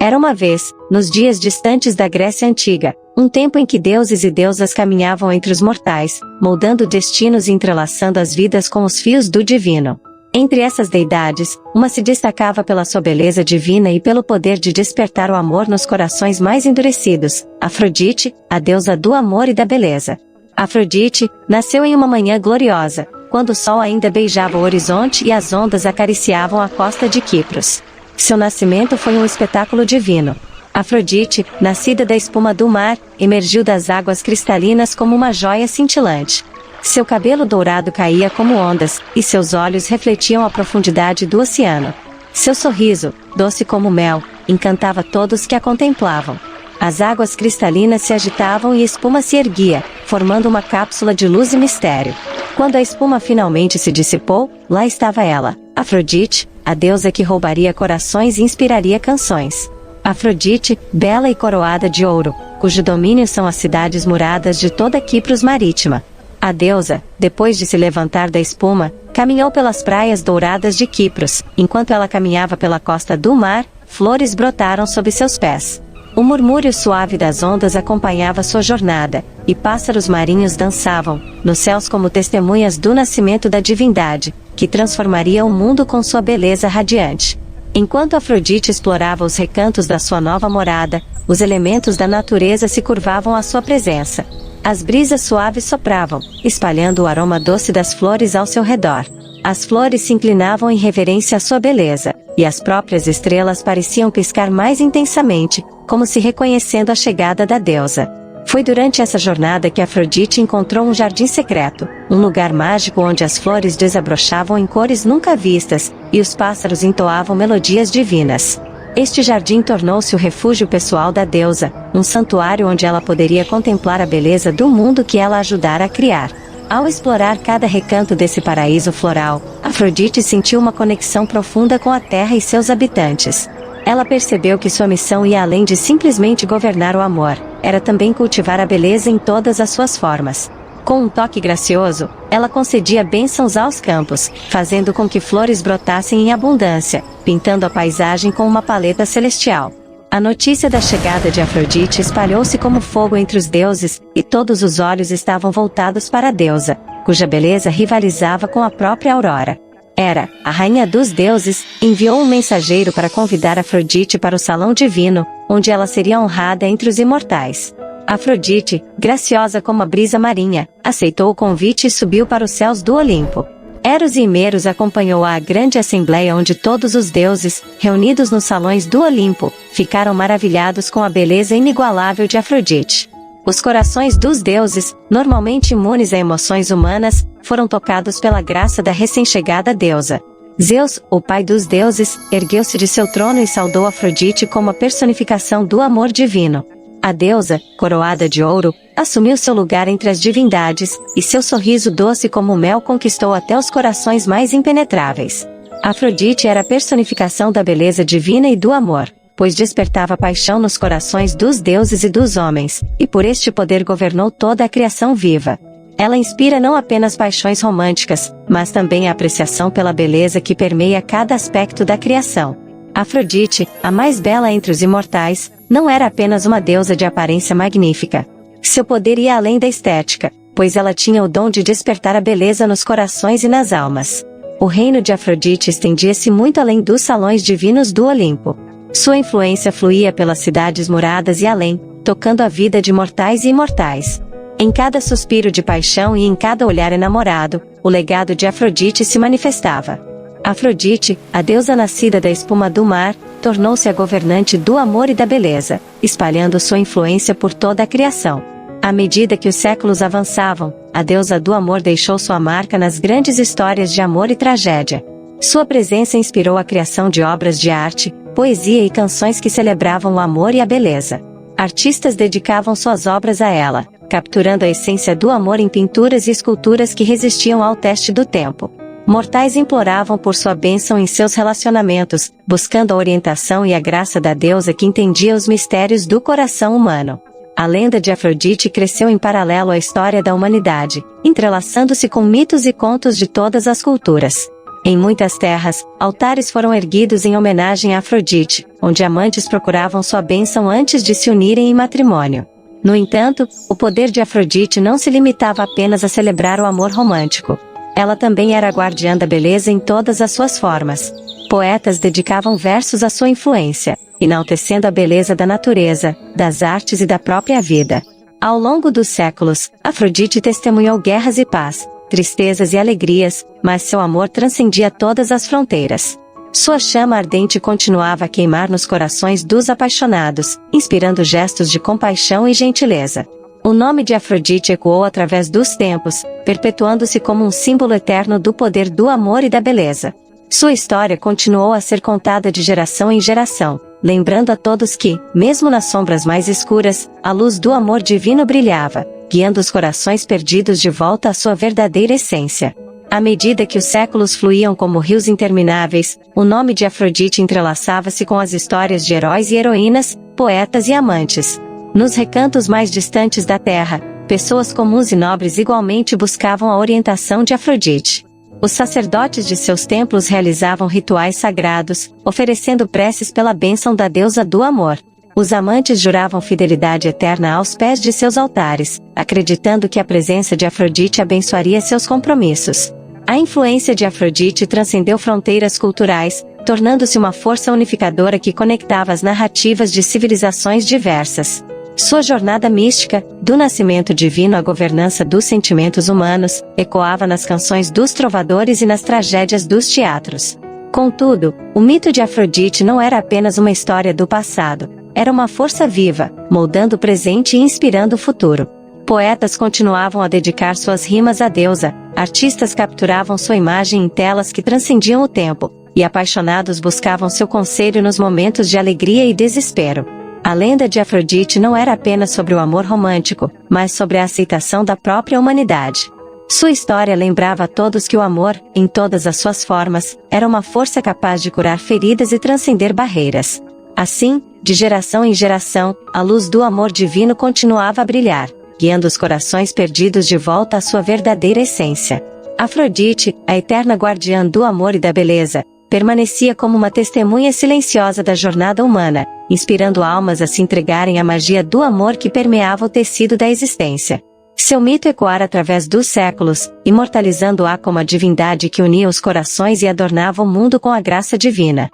Era uma vez, nos dias distantes da Grécia Antiga, um tempo em que deuses e deusas caminhavam entre os mortais, moldando destinos e entrelaçando as vidas com os fios do divino. Entre essas deidades, uma se destacava pela sua beleza divina e pelo poder de despertar o amor nos corações mais endurecidos, Afrodite, a deusa do amor e da beleza. Afrodite nasceu em uma manhã gloriosa, quando o sol ainda beijava o horizonte e as ondas acariciavam a costa de Quipros. Seu nascimento foi um espetáculo divino. Afrodite, nascida da espuma do mar, emergiu das águas cristalinas como uma joia cintilante. Seu cabelo dourado caía como ondas, e seus olhos refletiam a profundidade do oceano. Seu sorriso, doce como mel, encantava todos que a contemplavam. As águas cristalinas se agitavam e a espuma se erguia, formando uma cápsula de luz e mistério. Quando a espuma finalmente se dissipou, lá estava ela, Afrodite, a deusa que roubaria corações e inspiraria canções. Afrodite, bela e coroada de ouro, cujo domínio são as cidades muradas de toda Quipros marítima. A deusa, depois de se levantar da espuma, caminhou pelas praias douradas de Quipros. Enquanto ela caminhava pela costa do mar, flores brotaram sob seus pés. O murmúrio suave das ondas acompanhava sua jornada, e pássaros marinhos dançavam, nos céus como testemunhas do nascimento da divindade, que transformaria o mundo com sua beleza radiante. Enquanto Afrodite explorava os recantos da sua nova morada, os elementos da natureza se curvavam à sua presença. As brisas suaves sopravam, espalhando o aroma doce das flores ao seu redor. As flores se inclinavam em reverência à sua beleza, e as próprias estrelas pareciam piscar mais intensamente, como se reconhecendo a chegada da deusa. Foi durante essa jornada que Afrodite encontrou um jardim secreto, um lugar mágico onde as flores desabrochavam em cores nunca vistas, e os pássaros entoavam melodias divinas. Este jardim tornou-se o refúgio pessoal da deusa, um santuário onde ela poderia contemplar a beleza do mundo que ela ajudara a criar. Ao explorar cada recanto desse paraíso floral, Afrodite sentiu uma conexão profunda com a terra e seus habitantes. Ela percebeu que sua missão ia além de simplesmente governar o amor, era também cultivar a beleza em todas as suas formas. Com um toque gracioso, ela concedia bênçãos aos campos, fazendo com que flores brotassem em abundância, pintando a paisagem com uma paleta celestial. A notícia da chegada de Afrodite espalhou-se como fogo entre os deuses, e todos os olhos estavam voltados para a deusa, cuja beleza rivalizava com a própria aurora. Hera, a rainha dos deuses, enviou um mensageiro para convidar Afrodite para o salão divino, onde ela seria honrada entre os imortais. Afrodite, graciosa como a brisa marinha, aceitou o convite e subiu para os céus do Olimpo. Eros e Himeros acompanhou-a à grande assembleia onde todos os deuses, reunidos nos salões do Olimpo, ficaram maravilhados com a beleza inigualável de Afrodite. Os corações dos deuses, normalmente imunes a emoções humanas, foram tocados pela graça da recém-chegada deusa. Zeus, o pai dos deuses, ergueu-se de seu trono e saudou Afrodite como a personificação do amor divino. A deusa, coroada de ouro, assumiu seu lugar entre as divindades, e seu sorriso doce como mel conquistou até os corações mais impenetráveis. Afrodite era a personificação da beleza divina e do amor, pois despertava paixão nos corações dos deuses e dos homens, e por este poder governou toda a criação viva. Ela inspira não apenas paixões românticas, mas também a apreciação pela beleza que permeia cada aspecto da criação. Afrodite, a mais bela entre os imortais, não era apenas uma deusa de aparência magnífica. Seu poder ia além da estética, pois ela tinha o dom de despertar a beleza nos corações e nas almas. O reino de Afrodite estendia-se muito além dos salões divinos do Olimpo. Sua influência fluía pelas cidades muradas e além, tocando a vida de mortais e imortais. Em cada suspiro de paixão e em cada olhar enamorado, o legado de Afrodite se manifestava. Afrodite, a deusa nascida da espuma do mar, tornou-se a governante do amor e da beleza, espalhando sua influência por toda a criação. À medida que os séculos avançavam, a deusa do amor deixou sua marca nas grandes histórias de amor e tragédia. Sua presença inspirou a criação de obras de arte, poesia e canções que celebravam o amor e a beleza. Artistas dedicavam suas obras a ela, capturando a essência do amor em pinturas e esculturas que resistiam ao teste do tempo. Mortais imploravam por sua bênção em seus relacionamentos, buscando a orientação e a graça da deusa que entendia os mistérios do coração humano. A lenda de Afrodite cresceu em paralelo à história da humanidade, entrelaçando-se com mitos e contos de todas as culturas. Em muitas terras, altares foram erguidos em homenagem a Afrodite, onde amantes procuravam sua bênção antes de se unirem em matrimônio. No entanto, o poder de Afrodite não se limitava apenas a celebrar o amor romântico. Ela também era a guardiã da beleza em todas as suas formas. Poetas dedicavam versos à sua influência, enaltecendo a beleza da natureza, das artes e da própria vida. Ao longo dos séculos, Afrodite testemunhou guerras e paz, tristezas e alegrias, mas seu amor transcendia todas as fronteiras. Sua chama ardente continuava a queimar nos corações dos apaixonados, inspirando gestos de compaixão e gentileza. O nome de Afrodite ecoou através dos tempos, perpetuando-se como um símbolo eterno do poder do amor e da beleza. Sua história continuou a ser contada de geração em geração, lembrando a todos que, mesmo nas sombras mais escuras, a luz do amor divino brilhava, guiando os corações perdidos de volta à sua verdadeira essência. À medida que os séculos fluíam como rios intermináveis, o nome de Afrodite entrelaçava-se com as histórias de heróis e heroínas, poetas e amantes. Nos recantos mais distantes da terra, pessoas comuns e nobres igualmente buscavam a orientação de Afrodite. Os sacerdotes de seus templos realizavam rituais sagrados, oferecendo preces pela bênção da deusa do amor. Os amantes juravam fidelidade eterna aos pés de seus altares, acreditando que a presença de Afrodite abençoaria seus compromissos. A influência de Afrodite transcendeu fronteiras culturais, tornando-se uma força unificadora que conectava as narrativas de civilizações diversas. Sua jornada mística, do nascimento divino à governança dos sentimentos humanos, ecoava nas canções dos trovadores e nas tragédias dos teatros. Contudo, o mito de Afrodite não era apenas uma história do passado, era uma força viva, moldando o presente e inspirando o futuro. Poetas continuavam a dedicar suas rimas à deusa, artistas capturavam sua imagem em telas que transcendiam o tempo, e apaixonados buscavam seu conselho nos momentos de alegria e desespero. A lenda de Afrodite não era apenas sobre o amor romântico, mas sobre a aceitação da própria humanidade. Sua história lembrava a todos que o amor, em todas as suas formas, era uma força capaz de curar feridas e transcender barreiras. Assim, de geração em geração, a luz do amor divino continuava a brilhar, guiando os corações perdidos de volta à sua verdadeira essência. Afrodite, a eterna guardiã do amor e da beleza, permanecia como uma testemunha silenciosa da jornada humana, inspirando almas a se entregarem à magia do amor que permeava o tecido da existência. Seu mito ecoara através dos séculos, imortalizando-a como a divindade que unia os corações e adornava o mundo com a graça divina.